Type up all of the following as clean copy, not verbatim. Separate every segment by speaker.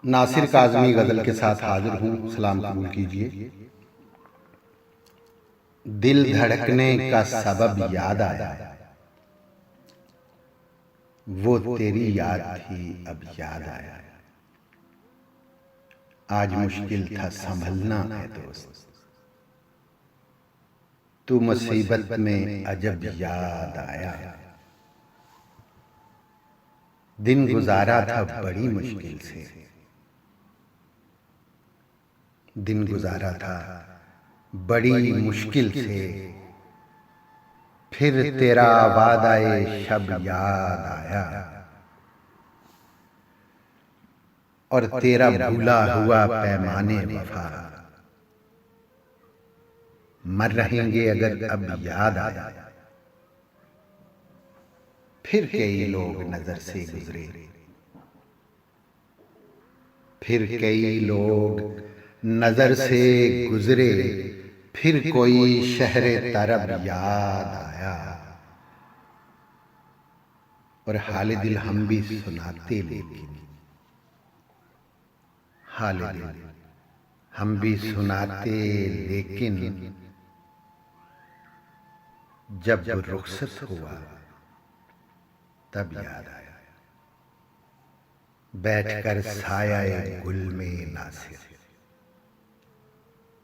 Speaker 1: नासिर काज़मी गज़ल के साथ हाजिर हूँ। सलाम कबूल कीजिए। दिल धड़कने का सबब याद आया, वो तेरी याद थी अब याद आया। आज मुश्किल था संभलना है दोस्त, तू मुसीबत में अजब याद आया। दिन गुजारा था बड़ी मुश्किल से, दिन गुजारा था बड़ी मुश्किल से, फिर तेरा वादाए शब याद आया। और तेरा भूला हुआ पैमाने वफा, मर रहेंगे अगर अब याद आया। फिर कई लोग नजर से गुजरे, फिर कई लोग नजर से गुजरे, फिर कोई शहरे तरब याद आया। और हाल दिल हम भी सुनाते, लेकिन हाल दिल हम भी सुनाते, लेकिन जब रुखसत हुआ तब याद आया। बैठकर साया गुल में नासिर,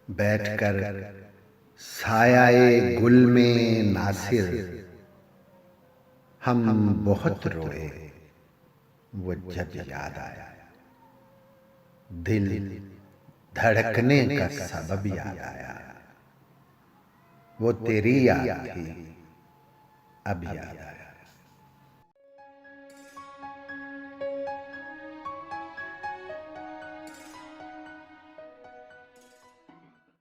Speaker 1: बैठकर साया गुल में नासिर, हम बहुत रोए वो जब याद आया। दिल धड़कने का सबब याद आया, वो तेरी याद थी अब याद आया।